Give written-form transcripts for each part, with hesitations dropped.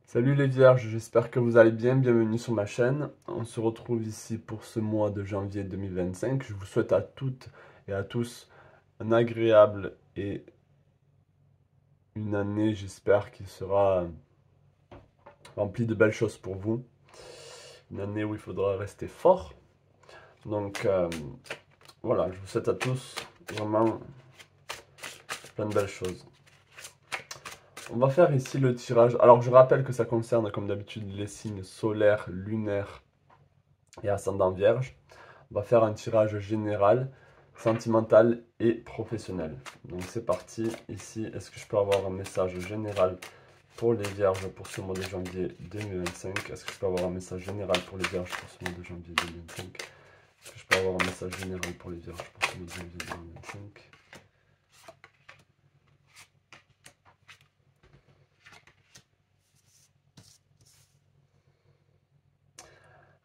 Salut les vierges, j'espère que vous allez bien, bienvenue sur ma chaîne. On se retrouve ici pour ce mois de janvier 2025. Je vous souhaite à toutes et à tous un agréable et une année, j'espère, qui sera remplie de belles choses pour vous. Une année où il faudra rester fort. Donc voilà, je vous souhaite à tous vraiment plein de belles choses. On va faire ici le tirage. Alors je rappelle que ça concerne comme d'habitude les signes solaires, lunaires et ascendant vierge. On va faire un tirage général, sentimental et professionnel. Donc c'est parti. Ici, est-ce que je peux avoir un message général pour les vierges pour ce mois de janvier 2025? Est-ce que je peux avoir un message général pour les vierges pour ce mois de janvier 2025? Est-ce que je peux avoir un message général pour les vierges pour ce mois de janvier 2025?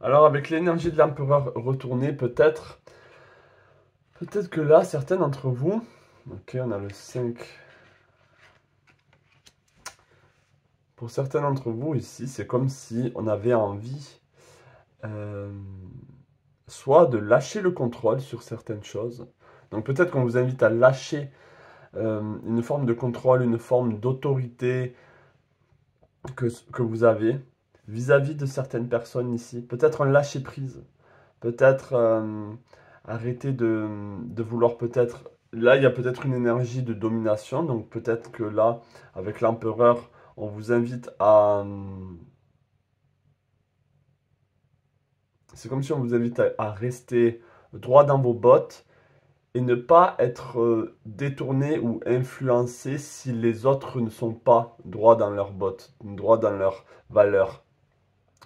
Alors avec l'énergie de l'empereur retournée, peut-être que là, certains d'entre vous, ok, on a le 5. Pour certains d'entre vous ici, c'est comme si on avait envie euh, soit de lâcher le contrôle sur certaines choses. Donc peut-être qu'on vous invite à lâcher une forme de contrôle, une forme d'autorité que vous avez vis-à-vis de certaines personnes ici. Peut-être un lâcher prise. Peut-être arrêter de vouloir peut-être... Là, il y a peut-être une énergie de domination. Donc peut-être que là, avec l'empereur, on vous invite à... C'est comme si on vous invite à rester droit dans vos bottes et ne pas être détourné ou influencé si les autres ne sont pas droits dans leurs bottes, droits dans leurs valeurs.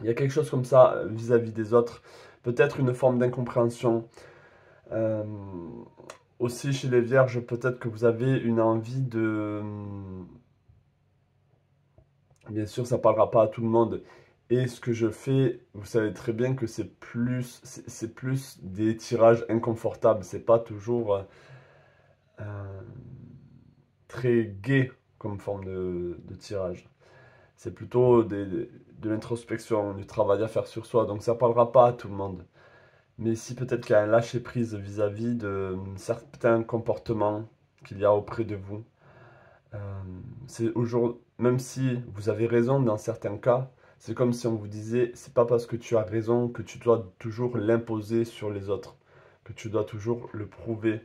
Il y a quelque chose comme ça vis-à-vis des autres, peut-être une forme d'incompréhension. Euh, Aussi chez les vierges, peut-être que vous avez une envie de... Bien sûr, ça ne parlera pas à tout le monde. Et ce que je fais, vous savez très bien que c'est plus des tirages inconfortables. C'est pas toujours euh, très gai comme forme de tirage. C'est plutôt de l'introspection, du travail à faire sur soi. Donc ça parlera pas à tout le monde. Mais si peut-être qu'il y a un lâcher prise vis-à-vis de certains comportements qu'il y a auprès de vous. Euh, même si vous avez raison dans certains cas, c'est comme si on vous disait, c'est pas parce que tu as raison que tu dois toujours l'imposer sur les autres, que tu dois toujours le prouver,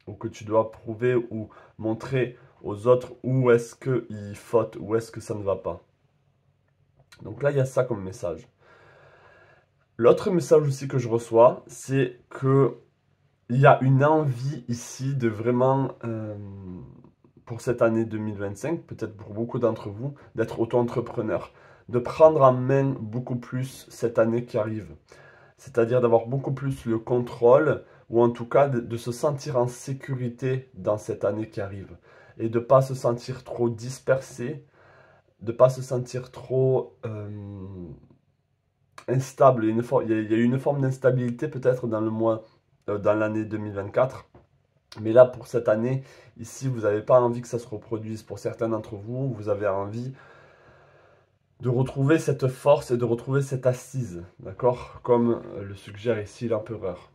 ou que tu dois prouver ou montrer aux autres où est-ce qu'ils fautent, où est-ce que ça ne va pas. Donc là, il y a ça comme message. L'autre message aussi que je reçois, c'est que il y a une envie ici de vraiment, pour cette année 2025, peut-être pour beaucoup d'entre vous, d'être auto-entrepreneur, de prendre en main beaucoup plus cette année qui arrive. C'est-à-dire d'avoir beaucoup plus le contrôle, ou en tout cas de se sentir en sécurité dans cette année qui arrive. Et de ne pas se sentir trop dispersé, de ne pas se sentir trop instable. Il y a une forme d'instabilité peut-être dans le mois, dans l'année 2024. Mais là, pour cette année, ici, vous n'avez pas envie que ça se reproduise. Pour certains d'entre vous, vous avez envie de retrouver cette force et de retrouver cette assise, d'accord? Comme le suggère ici l'empereur.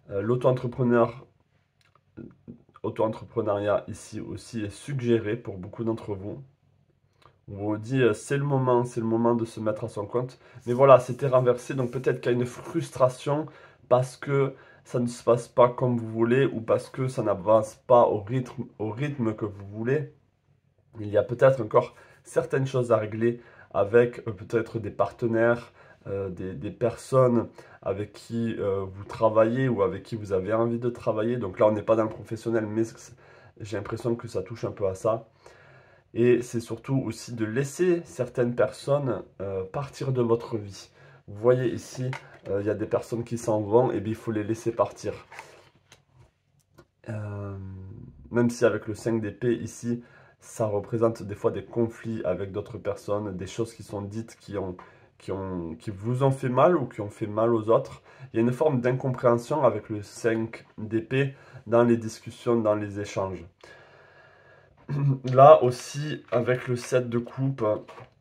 L'auto-entrepreneuriat ici aussi est suggéré pour beaucoup d'entre vous. On vous dit c'est le moment de se mettre à son compte. Mais voilà, c'était renversé, donc peut-être qu'il y a une frustration parce que ça ne se passe pas comme vous voulez ou parce que ça n'avance pas au rythme que vous voulez. Il y a peut-être encore certaines choses à régler avec peut-être des partenaires, des personnes avec qui vous travaillez ou avec qui vous avez envie de travailler. Donc là, on n'est pas dans le professionnel, mais j'ai l'impression que ça touche un peu à ça. Et c'est surtout aussi de laisser certaines personnes partir de votre vie. Vous voyez ici, il y a des personnes qui s'en vont, et bien il faut les laisser partir. Euh, Même si avec le 5 d'épée ici, ça représente des fois des conflits avec d'autres personnes, des choses qui sont dites qui vous ont fait mal ou qui ont fait mal aux autres. Il y a une forme d'incompréhension avec le 5 d'épée dans les discussions, dans les échanges. Là aussi, avec le 7 de coupe,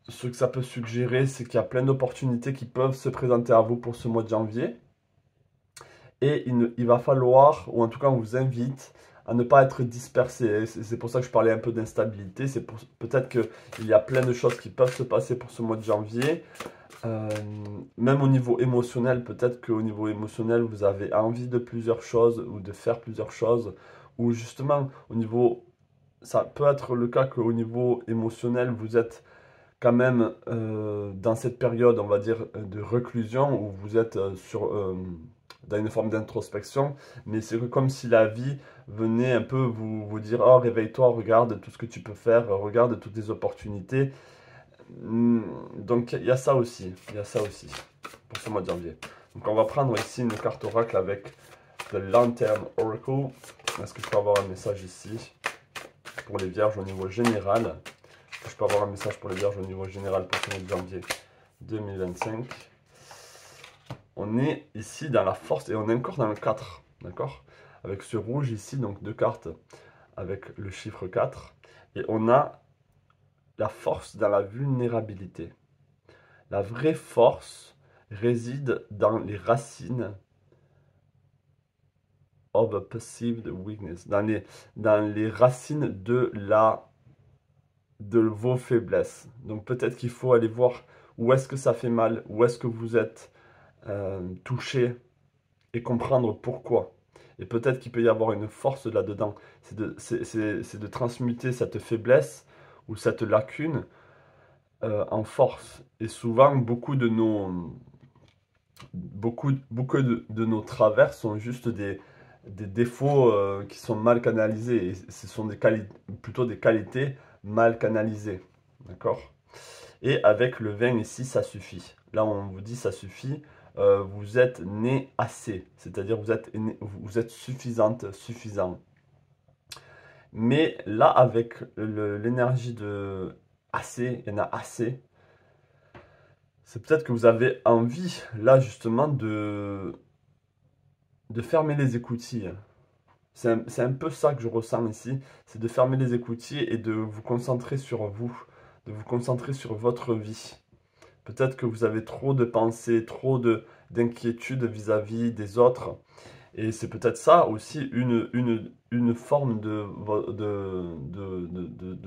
ce que ça peut suggérer, c'est qu'il y a plein d'opportunités qui peuvent se présenter à vous pour ce mois de janvier. Et il va falloir, ou en tout cas on vous invite, à ne pas être dispersé. C'est pour ça que je parlais un peu d'instabilité. C'est peut-être qu'il y a plein de choses qui peuvent se passer pour ce mois de janvier. Euh, Même au niveau émotionnel, peut-être qu'au niveau émotionnel, vous avez envie de plusieurs choses ou de faire plusieurs choses. Ou justement, au niveau, ça peut être le cas qu'au niveau émotionnel, vous êtes quand même dans cette période, on va dire, de reclusion, où vous êtes dans une forme d'introspection, mais c'est comme si la vie venait un peu vous dire, oh, réveille-toi, regarde tout ce que tu peux faire, regarde toutes les opportunités. Donc il y a ça aussi, il y a ça aussi pour ce mois de janvier. Donc on va prendre ici une carte oracle avec le Lantern Oracle. Est-ce que je peux avoir un message ici pour les vierges au niveau général? Je peux avoir un message pour les vierges au niveau général pour ce mois de janvier 2025. On est ici dans la force et on est encore dans le 4, d'accord? Avec ce rouge ici, donc deux cartes avec le chiffre 4. Et on a la force dans la vulnérabilité. La vraie force réside dans les racines of a perceived weakness, dans les racines de vos faiblesses. Donc peut-être qu'il faut aller voir où est-ce que ça fait mal, où est-ce que vous êtes touché et comprendre pourquoi. Et peut-être qu'il peut y avoir une force là-dedans. C'est de transmuter cette faiblesse ou cette lacune en force. Et souvent, beaucoup de nos travers sont juste des défauts qui sont mal canalisés. Et ce sont plutôt des qualités mal canalisées. D'accord? Et avec le 20 ici, ça suffit. Là, on vous dit ça suffit. Vous êtes né assez. C'est-à-dire vous êtes suffisante, suffisant. Mais là, avec l'énergie de assez, il y en a assez. C'est peut-être que vous avez envie, là, justement, de fermer les écoutilles. C'est un peu ça que je ressens ici, c'est de fermer les écoutilles et de vous concentrer sur vous, de vous concentrer sur votre vie. Peut-être que vous avez trop de pensées, d'inquiétudes vis-à-vis des autres. Et c'est peut-être ça aussi une forme de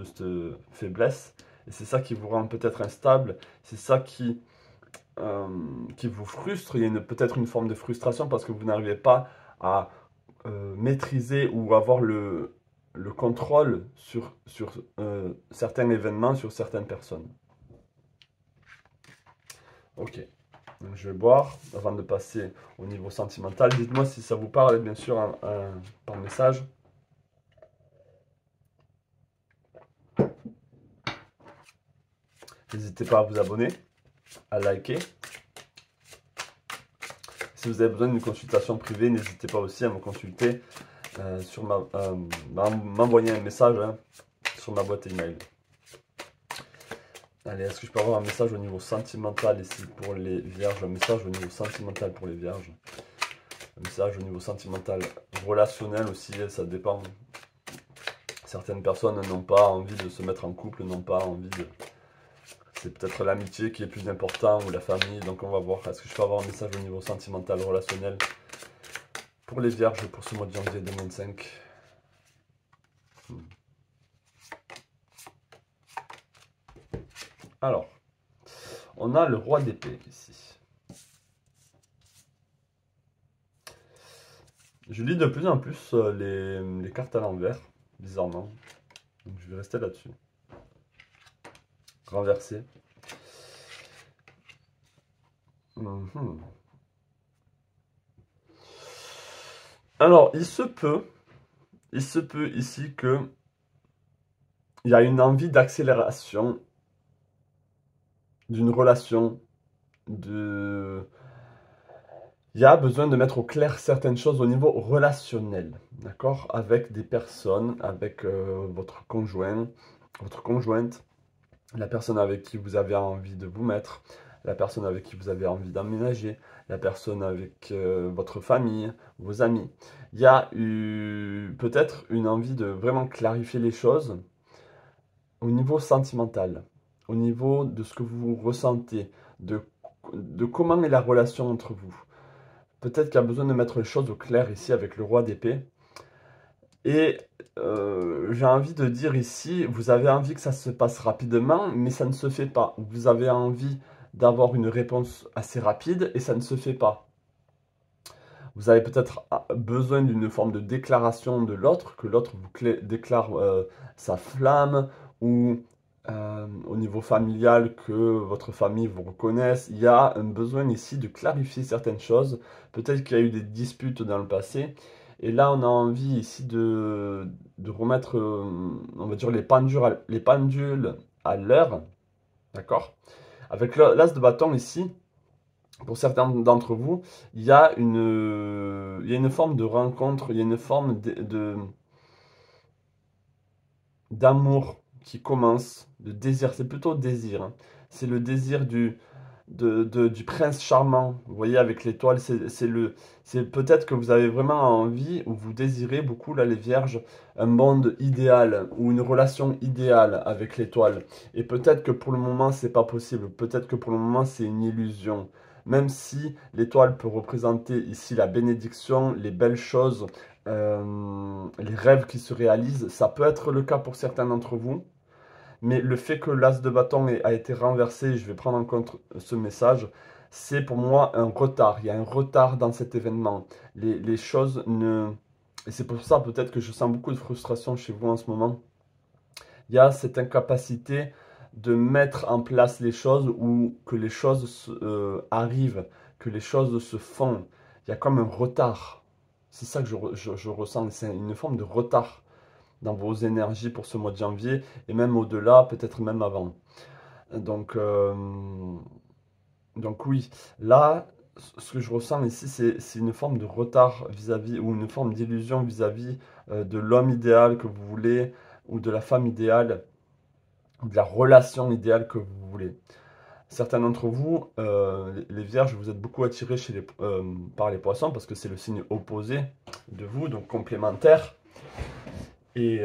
cette faiblesse. Et c'est ça qui vous rend peut-être instable. C'est ça qui vous frustre. Il y a peut-être une forme de frustration parce que vous n'arrivez pas à maîtriser ou avoir le contrôle sur certains événements, sur certaines personnes. Ok, donc je vais boire avant de passer au niveau sentimental. Dites-moi si ça vous parle, bien sûr, par message. N'hésitez pas à vous abonner, à liker. Si vous avez besoin d'une consultation privée, n'hésitez pas aussi à me consulter m'envoyer un message sur ma boîte email. Allez, est-ce que je peux avoir un message au niveau sentimental ici pour les vierges? Un message au niveau sentimental pour les vierges. Un message au niveau sentimental. Relationnel aussi, ça dépend. Certaines personnes n'ont pas envie de se mettre en couple, n'ont pas envie de... C'est peut-être l'amitié qui est plus important ou la famille. Donc on va voir. Est-ce que je peux avoir un message au niveau sentimental, relationnel pour les vierges pour ce mois de janvier 2025? Alors, on a le roi d'épée ici. Je lis de plus en plus les cartes à l'envers, bizarrement. Donc je vais rester là-dessus. Renversé. Alors, il se peut ici que il y a une envie d'accélération d'une relation, il y a besoin de mettre au clair certaines choses au niveau relationnel, d'accord? Avec des personnes, avec votre conjoint, votre conjointe, la personne avec qui vous avez envie de vous mettre, la personne avec qui vous avez envie d'emménager, la personne avec votre famille, vos amis. Il y a eu peut-être une envie de vraiment clarifier les choses au niveau sentimental, au niveau de ce que vous ressentez, de, de comment est la relation entre vous. Peut-être qu'il y a besoin de mettre les choses au clair ici avec le roi d'épée. Et j'ai envie de dire ici, vous avez envie que ça se passe rapidement, mais ça ne se fait pas. Vous avez envie d'avoir une réponse assez rapide et ça ne se fait pas. Vous avez peut-être besoin d'une forme de déclaration de l'autre, que l'autre vous déclare sa flamme, ou au niveau familial, que votre famille vous reconnaisse. Il y a un besoin ici de clarifier certaines choses. Peut-être qu'il y a eu des disputes dans le passé. Et là, on a envie ici de remettre, on va dire, les pendules à l'heure. D'accord? Avec l'as de bâton ici, pour certains d'entre vous, il y a une forme de rencontre, il y a une forme d'amour qui commence, de désir. C'est plutôt désir, hein. C'est le désir du prince charmant. Vous voyez, avec l'étoile, c'est peut-être que vous avez vraiment envie, ou vous désirez beaucoup, là, les vierges, un monde idéal, ou une relation idéale avec l'étoile. Et peut-être que pour le moment, c'est pas possible. Peut-être que pour le moment, c'est une illusion. Même si l'étoile peut représenter ici la bénédiction, les belles choses, les rêves qui se réalisent, ça peut être le cas pour certains d'entre vous. Mais le fait que l'as de bâton a été renversé, je vais prendre en compte ce message, c'est pour moi un retard. Il y a un retard dans cet événement. Les choses ne... Et c'est pour ça peut-être que je sens beaucoup de frustration chez vous en ce moment. Il y a cette incapacité de mettre en place les choses ou que les choses arrivent, que les choses se font. Il y a comme un retard. C'est ça que je ressens. C'est une forme de retard dans vos énergies pour ce mois de janvier et même au-delà, peut-être même avant. Donc, euh, donc oui, là, ce que je ressens ici, c'est une forme de retard vis-à-vis ou une forme d'illusion vis-à-vis de l'homme idéal que vous voulez ou de la femme idéale ou de la relation idéale que vous voulez. Certains d'entre vous, les vierges, vous êtes beaucoup attirés par les poissons parce que c'est le signe opposé de vous, donc complémentaire. Et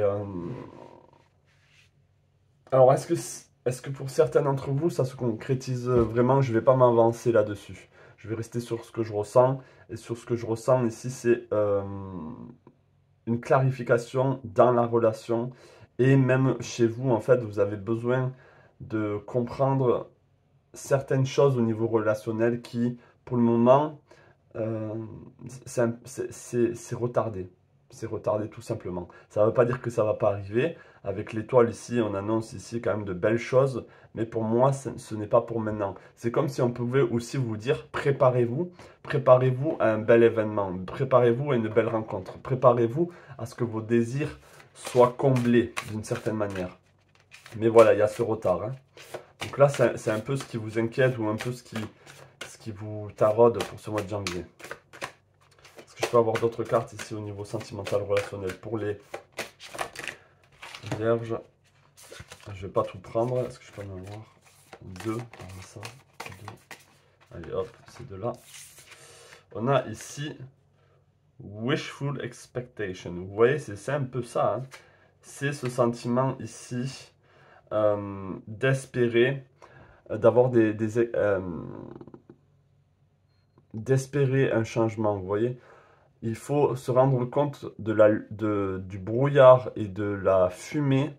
alors, est-ce que pour certains d'entre vous, ça se concrétise vraiment? Je ne vais pas m'avancer là-dessus. Je vais rester sur ce que je ressens. Et sur ce que je ressens ici, c'est une clarification dans la relation. Et même chez vous, en fait, vous avez besoin de comprendre certaines choses au niveau relationnel qui, pour le moment, euh, c'est retardé. C'est retardé tout simplement. Ça ne veut pas dire que ça ne va pas arriver. Avec l'étoile ici, on annonce ici quand même de belles choses. Mais pour moi, ce n'est pas pour maintenant. C'est comme si on pouvait aussi vous dire, préparez-vous. Préparez-vous à un bel événement. Préparez-vous à une belle rencontre. Préparez-vous à ce que vos désirs soient comblés d'une certaine manière. Mais voilà, il y a ce retard, hein. Donc là, c'est un peu ce qui vous inquiète ou un peu ce qui vous taraude pour ce mois de janvier. Est-ce que je peux avoir d'autres cartes ici au niveau sentimental relationnel pour les vierges? Je ne vais pas tout prendre. Est-ce que je peux en avoir deux? Ça, deux. Allez hop, ces deux-là. On a ici Wishful Expectation. Vous voyez, c'est un peu ça, hein. C'est ce sentiment ici d'espérer, d'avoir d'espérer un changement, vous voyez. Il faut se rendre compte du brouillard et de la fumée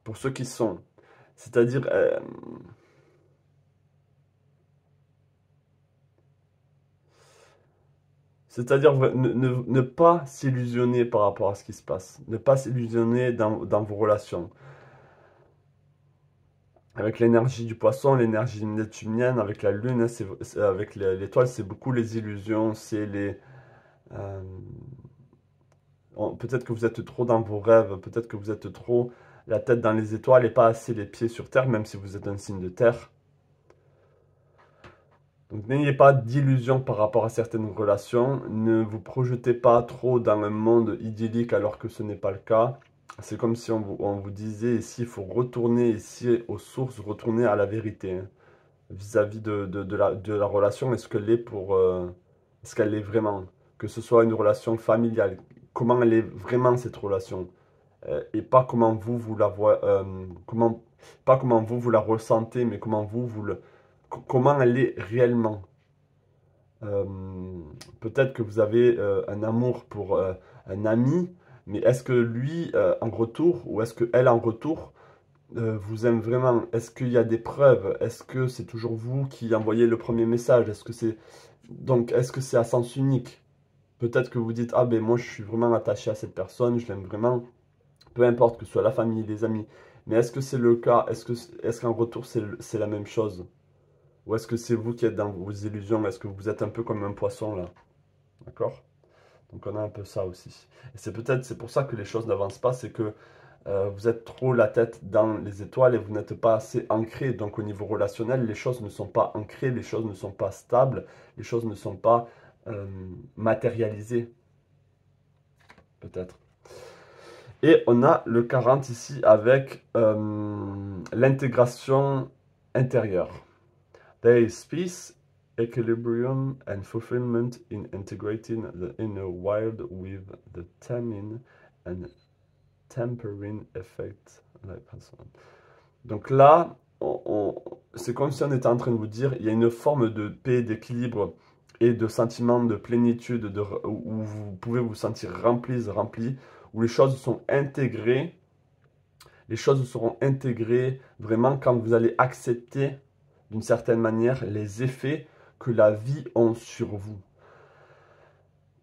pour ceux qui sont. C'est-à-dire, ne pas s'illusionner par rapport à ce qui se passe. Ne pas s'illusionner dans vos relations. Avec l'énergie du poisson, l'énergie neptunienne, avec la lune, hein, avec l'étoile, c'est beaucoup les illusions, c'est les... euh, peut-être que vous êtes trop dans vos rêves, peut-être que vous êtes trop la tête dans les étoiles et pas assez les pieds sur terre, même si vous êtes un signe de terre. Donc n'ayez pas d'illusions par rapport à certaines relations, ne vous projetez pas trop dans un monde idyllique alors que ce n'est pas le cas. C'est comme si on vous disait ici, il faut retourner ici aux sources, retourner à la vérité, hein, vis-à-vis de la relation, est-ce qu'elle est vraiment? que ce soit une relation familiale, comment elle est vraiment cette relation, et pas comment vous la voyez, pas comment vous la ressentez, mais comment comment elle est réellement. Euh, Peut-être que vous avez un amour pour un ami, mais est-ce que lui en retour, ou est-ce que elle en retour vous aime vraiment? Est-ce qu'il y a des preuves? Est-ce que c'est toujours vous qui envoyez le premier message? Est-ce que c'est à sens unique? Peut-être que vous dites, ah ben moi je suis vraiment attaché à cette personne, je l'aime vraiment, peu importe que ce soit la famille, les amis. Mais est-ce que c'est le cas? Est-ce qu'en retour c'est la même chose? Ou est-ce que c'est vous qui êtes dans vos illusions? Est-ce que vous êtes un peu comme un poisson là? D'accord? Donc on a un peu ça aussi. Et c'est pour ça que les choses n'avancent pas, c'est que vous êtes trop la tête dans les étoiles et vous n'êtes pas assez ancré. Donc au niveau relationnel, les choses ne sont pas ancrées, les choses ne sont pas stables, les choses ne sont pas matérialisées, peut-être. Et on a le 40 ici avec l'intégration intérieure. There is peace, equilibrium and fulfillment in integrating the inner world with the taming and tempering effect. Donc là, c'est comme si on était en train de vous dire, il y a une forme de paix, d'équilibre et de sentiment de plénitude où vous pouvez vous sentir rempli, où les choses sont intégrées. Les choses seront intégrées vraiment quand vous allez accepter d'une certaine manière les effets que la vie a sur vous.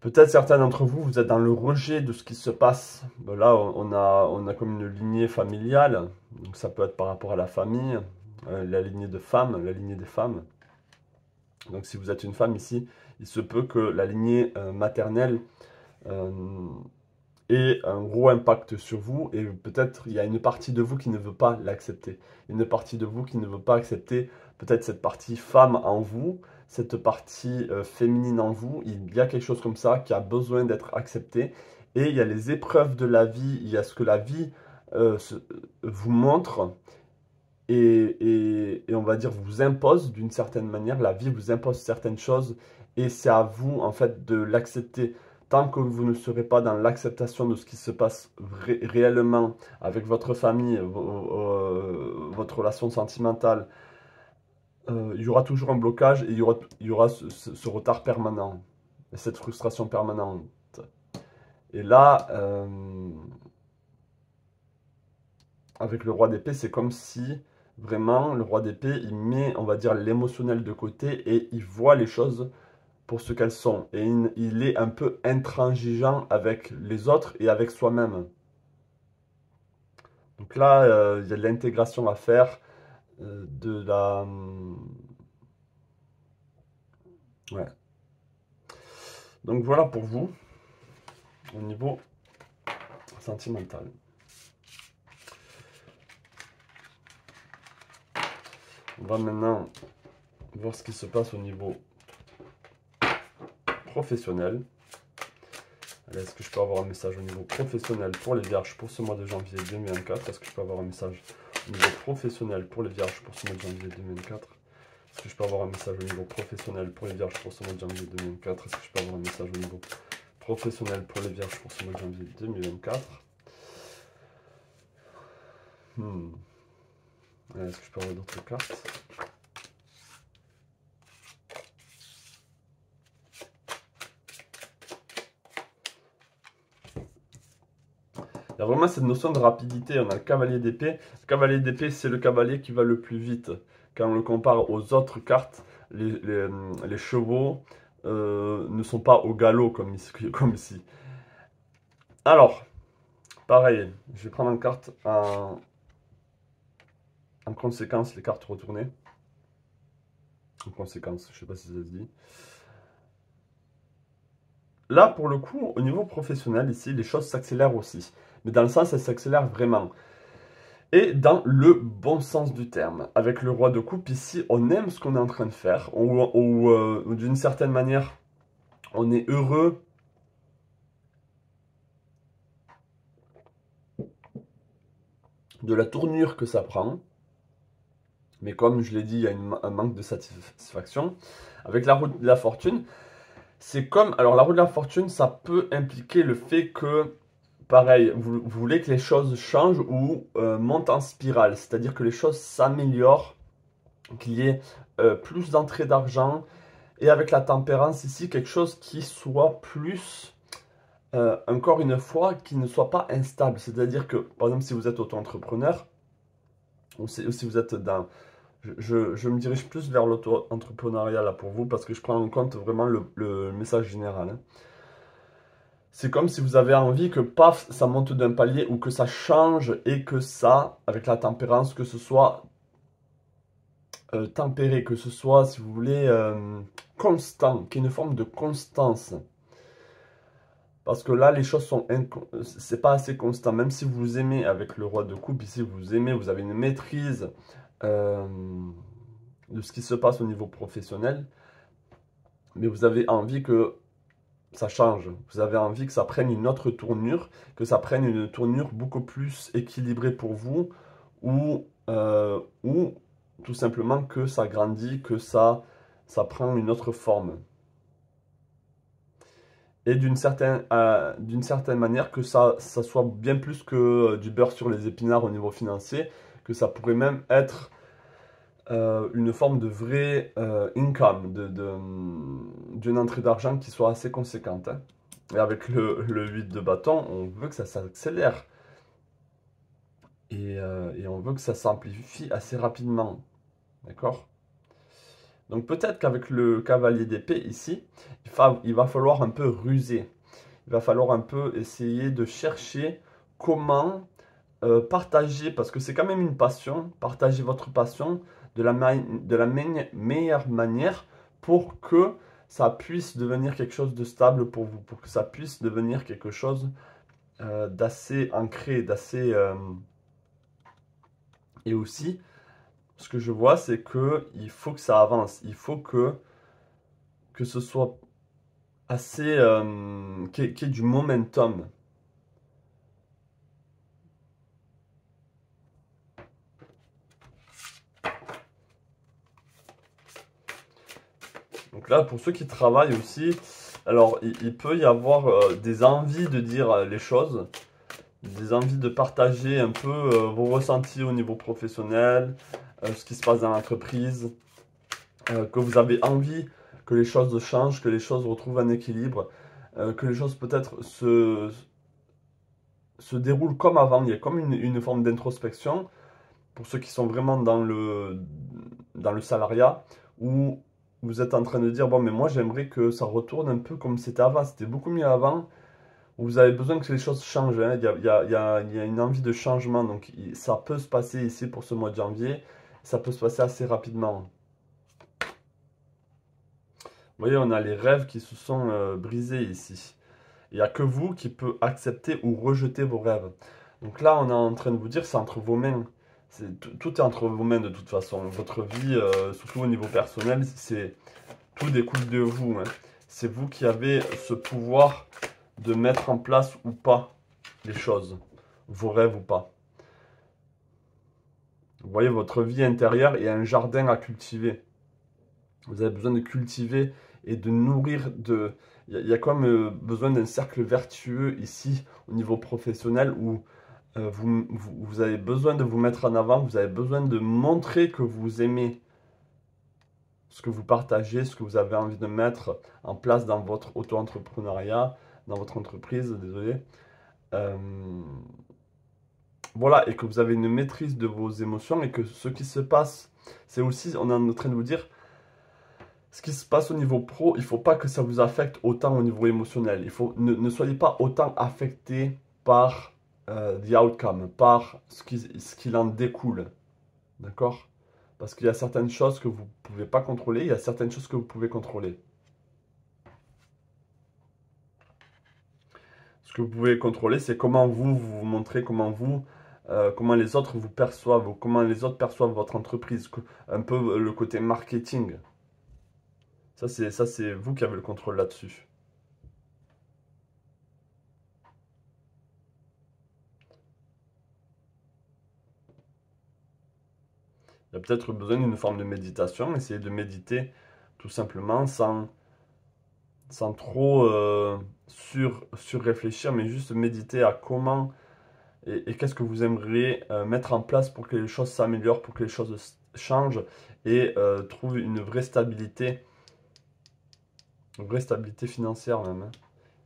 Peut-être certains d'entre vous, vous êtes dans le rejet de ce qui se passe. Là, on a comme une lignée familiale. Donc ça peut être par rapport à la famille, la lignée de femmes, la lignée des femmes. Donc si vous êtes une femme ici, il se peut que la lignée maternelle ait un gros impact sur vous. Et peut-être il y a une partie de vous qui ne veut pas l'accepter. Une partie de vous qui ne veut pas accepter peut-être cette partie femme en vous, cette partie féminine en vous. Il y a quelque chose comme ça qui a besoin d'être accepté. Et il y a les épreuves de la vie, il y a ce que la vie vous montre et on va dire vous impose d'une certaine manière. La vie vous impose certaines choses et c'est à vous en fait de l'accepter. Tant que vous ne serez pas dans l'acceptation de ce qui se passe réellement avec votre famille, votre relation sentimentale, il y aura toujours un blocage et il y aura ce retard permanent, et cette frustration permanente. Et là, avec le roi d'épée, c'est comme si vraiment le roi d'épée, il met, on va dire, l'émotionnel de côté et il voit les choses pour ce qu'elles sont. Et il est un peu intransigeant avec les autres et avec soi-même. Donc là, il y a de l'intégration à faire, de la... Ouais. Donc voilà pour vous, au niveau sentimental. On va maintenant voir ce qui se passe au niveau professionnel. Est-ce que je peux avoir un message au niveau professionnel pour les vierges pour ce mois de janvier 2024? Est-ce que je peux avoir un message au niveau professionnel pour les vierges pour ce mois de janvier 2024? Est-ce que je peux avoir un message au niveau professionnel pour les vierges pour ce mois de janvier 2024? Est-ce que je peux avoir un message au niveau professionnel pour les vierges pour ce mois de janvier 2024? Est-ce que je peux avoir d'autres cartes? Il y a vraiment cette notion de rapidité. On a le cavalier d'épée. Le cavalier d'épée, c'est le cavalier qui va le plus vite. Quand on le compare aux autres cartes, les chevaux ne sont pas au galop comme ici. Alors, pareil, je vais prendre une carte en conséquence, les cartes retournées. En conséquence, je ne sais pas si ça se dit. Là, pour le coup, au niveau professionnel, ici, les choses s'accélèrent aussi. Mais dans le sens, elles s'accélèrent vraiment. Et dans le bon sens du terme. Avec le roi de coupe, ici, on aime ce qu'on est en train de faire. Ou d'une certaine manière, on est heureux de la tournure que ça prend. Mais comme je l'ai dit, il y a un manque de satisfaction. Avec la route de la fortune, C'est comme, alors la roue de la fortune, ça peut impliquer le fait que, pareil, vous voulez que les choses changent ou montent en spirale, c'est-à-dire que les choses s'améliorent, qu'il y ait plus d'entrée d'argent, et avec la tempérance ici, quelque chose qui soit plus, encore une fois, qui ne soit pas instable. C'est-à-dire que, par exemple, si vous êtes auto-entrepreneur, ou si vous êtes dans... je me dirige plus vers l'auto-entrepreneuriat là pour vous, parce que je prends en compte vraiment le message général, hein. C'est comme si vous avez envie que, paf, ça monte d'un palier ou que ça change et que ça, avec la tempérance, que ce soit tempéré, que ce soit, si vous voulez, constant, qu'il y ait une forme de constance. Parce que là, les choses sont c'est pas assez constant. Même si vous aimez avec le roi de coupe, ici, vous aimez, vous avez une maîtrise euh, de ce qui se passe au niveau professionnel, mais vous avez envie que ça change. Vous avez envie que ça prenne une autre tournure, que ça prenne une tournure beaucoup plus équilibrée pour vous, ou tout simplement que ça grandit, que ça prend une autre forme. Et d'une certaine manière que ça soit bien plus que du beurre sur les épinards au niveau financier, que ça pourrait même être une forme de vrai income, d'une entrée d'argent qui soit assez conséquente, hein. Et avec le 8 de bâton, on veut que ça s'accélère. Et on veut que ça s'amplifie assez rapidement. D'accord? Donc peut-être qu'avec le cavalier d'épée ici, il va falloir un peu ruser. Il va falloir un peu essayer de chercher comment partager, parce que c'est quand même une passion, partager votre passion de la meilleure manière pour que ça puisse devenir quelque chose de stable pour vous, pour que ça puisse devenir quelque chose d'assez ancré, d'assez... et aussi, ce que je vois, c'est que il faut que ça avance, il faut que ce soit assez... qu'il y ait du momentum. Donc là, pour ceux qui travaillent aussi, alors il peut y avoir des envies de dire les choses, des envies de partager un peu vos ressentis au niveau professionnel, ce qui se passe dans l'entreprise, que vous avez envie que les choses changent, que les choses retrouvent un équilibre, que les choses peut-être se déroulent comme avant. Il y a comme une forme d'introspection pour ceux qui sont vraiment dans le salariat, où vous êtes en train de dire, bon, mais moi j'aimerais que ça retourne un peu comme c'était avant, c'était beaucoup mieux avant, où vous avez besoin que les choses changent, hein. Il y a une envie de changement, donc ça peut se passer ici pour ce mois de janvier, ça peut se passer assez rapidement. Vous voyez, on a les rêves qui se sont brisés ici. Il n'y a que vous qui pouvez accepter ou rejeter vos rêves. Donc là, on est en train de vous dire, c'est entre vos mains. Tout est entre vos mains de toute façon. Votre vie, surtout au niveau personnel, tout découle de vous, hein. C'est vous qui avez ce pouvoir de mettre en place ou pas les choses, vos rêves ou pas. Vous voyez, votre vie intérieure est un jardin à cultiver. Vous avez besoin de cultiver et de nourrir il y a comme besoin d'un cercle vertueux ici au niveau professionnel où vous avez besoin de vous mettre en avant, vous avez besoin de montrer que vous aimez ce que vous partagez, ce que vous avez envie de mettre en place dans votre auto-entrepreneuriat, dans votre entreprise, désolé. Euh, voilà, et que vous avez une maîtrise de vos émotions et que ce qui se passe, c'est aussi, on est en train de vous dire, ce qui se passe au niveau pro, il ne faut pas que ça vous affecte autant au niveau émotionnel. Ne soyez pas autant affecté par the outcome, par ce qu'il en découle. D'accord? Parce qu'il y a certaines choses que vous ne pouvez pas contrôler, il y a certaines choses que vous pouvez contrôler. Ce que vous pouvez contrôler, c'est comment vous vous montrez, comment les autres vous perçoivent, ou comment les autres perçoivent votre entreprise. Un peu le côté marketing. Ça, c'est vous qui avez le contrôle là-dessus. Il y a peut-être besoin d'une forme de méditation. Essayez de méditer tout simplement sans trop sur-réfléchir, mais juste méditer à comment et qu'est-ce que vous aimeriez mettre en place pour que les choses s'améliorent, pour que les choses changent et trouvent une vraie stabilité financière même, hein.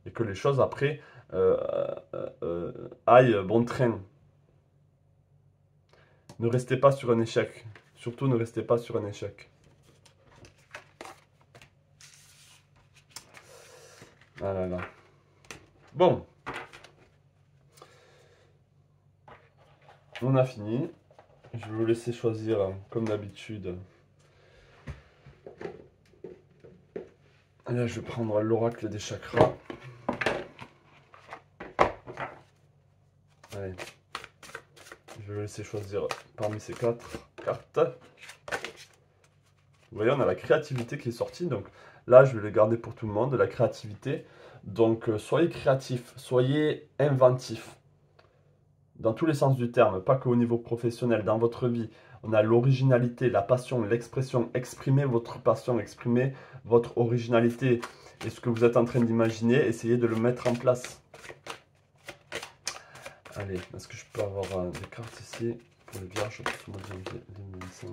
Et que les choses après euh, aillent bon train. Ne restez pas sur un échec. Surtout ne restez pas sur un échec. Ah là là. Bon, on a fini. Je vais vous laisser choisir, comme d'habitude. Là, je vais prendre l'oracle des chakras. Allez. Je vais vous laisser choisir parmi ces 4 cartes. Vous voyez, on a la créativité qui est sortie. Donc là, je vais le garder pour tout le monde, la créativité. Donc, soyez créatifs, soyez inventifs. Dans tous les sens du terme, pas qu'au niveau professionnel, dans votre vie. On a l'originalité, la passion, l'expression. Exprimez votre passion, exprimez votre originalité. Et ce que vous êtes en train d'imaginer, essayez de le mettre en place. Allez, est-ce que je peux avoir des cartes ici pour les vierges pour ce mois de janvier 2025?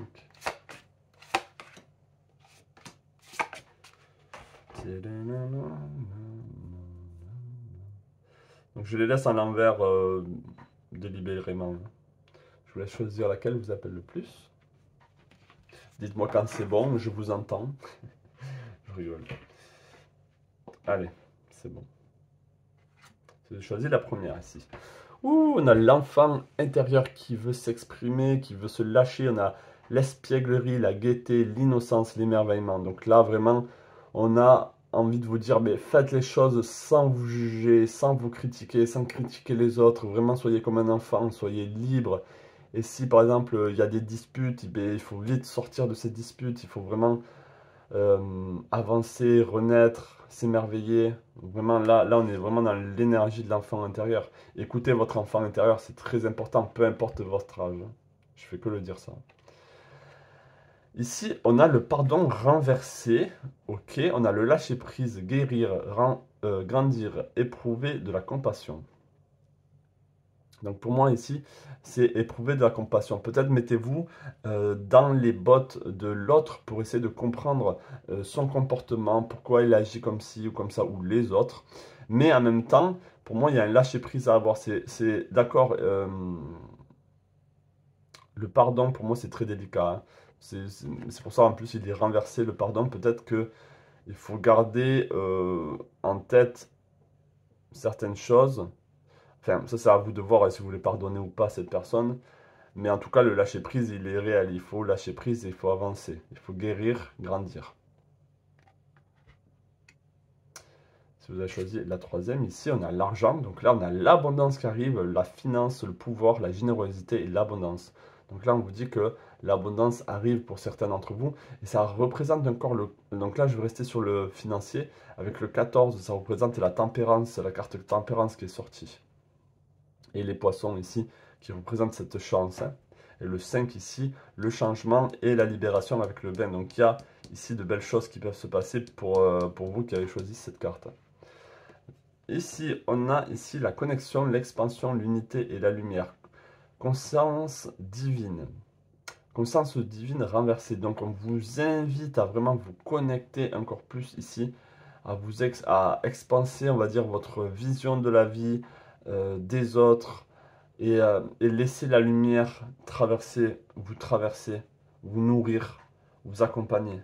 Donc je les laisse à l'envers délibérément. Je vous laisse choisir laquelle vous appelle le plus. Dites-moi quand c'est bon, je vous entends. Je rigole. Allez, c'est bon. J'ai choisi la première ici. Ouh, on a l'enfant intérieur qui veut s'exprimer, qui veut se lâcher. On a l'espièglerie, la gaieté, l'innocence, l'émerveillement. Donc là, vraiment, on a envie de vous dire, mais faites les choses sans vous juger, sans vous critiquer, sans critiquer les autres. Vraiment, soyez comme un enfant, soyez libre. Et si, par exemple, il y a des disputes, il faut vite sortir de ces disputes. Il faut vraiment avancer, renaître, s'émerveiller. Vraiment, là, on est vraiment dans l'énergie de l'enfant intérieur. Écoutez votre enfant intérieur, c'est très important, peu importe votre âge. Je fais que le dire ça. Ici, on a le pardon renversé. Ok, on a le lâcher prise, guérir, grandir, éprouver de la compassion. Donc pour moi ici, c'est éprouver de la compassion. Peut-être mettez-vous dans les bottes de l'autre pour essayer de comprendre son comportement, pourquoi il agit comme ci ou comme ça, ou les autres. Mais en même temps, pour moi, il y a un lâcher-prise à avoir. C'est d'accord, le pardon, pour moi, c'est très délicat, hein. C'est pour ça, en plus, il est renversé, le pardon. Peut-être qu'il faut garder en tête certaines choses. Enfin, ça, c'est à vous de voir si vous voulez pardonner ou pas cette personne. Mais en tout cas, le lâcher prise, il est réel. Il faut lâcher prise et il faut avancer. Il faut guérir, grandir. Si vous avez choisi la troisième, ici, on a l'argent. Donc là, on a l'abondance qui arrive, la finance, le pouvoir, la générosité et l'abondance. Donc là, on vous dit que l'abondance arrive pour certains d'entre vous. Et ça représente encore le... Donc là, je vais rester sur le financier. Avec le 14, ça représente la tempérance, la carte tempérance qui est sortie. Et les poissons ici, qui représentent cette chance, hein. Et le 5 ici, le changement et la libération avec le 20. Donc il y a ici de belles choses qui peuvent se passer pour vous qui avez choisi cette carte. Ici, on a ici la connexion, l'expansion, l'unité et la lumière. Conscience divine. Conscience divine renversée. Donc on vous invite à vraiment vous connecter encore plus ici, à expanser, on va dire, votre vision de la vie, des autres, et laisser la lumière traverser, vous nourrir, vous accompagner.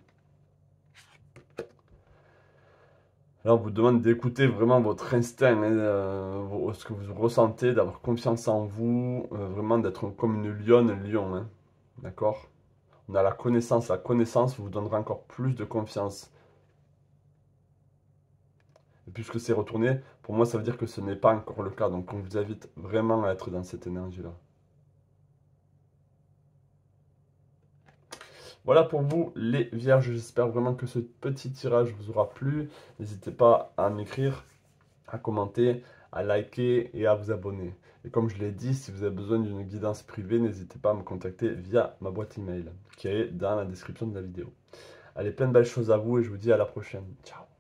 Là, on vous demande d'écouter vraiment votre instinct, hein, ce que vous ressentez, d'avoir confiance en vous, vraiment d'être comme une lionne, un lion, hein. D'accord? On a la connaissance vous donnera encore plus de confiance. Et puisque c'est retourné, pour moi, ça veut dire que ce n'est pas encore le cas. Donc, on vous invite vraiment à être dans cette énergie-là. Voilà pour vous, les vierges. J'espère vraiment que ce petit tirage vous aura plu. N'hésitez pas à m'écrire, à commenter, à liker et à vous abonner. Et comme je l'ai dit, si vous avez besoin d'une guidance privée, n'hésitez pas à me contacter via ma boîte email qui est dans la description de la vidéo. Allez, plein de belles choses à vous et je vous dis à la prochaine. Ciao!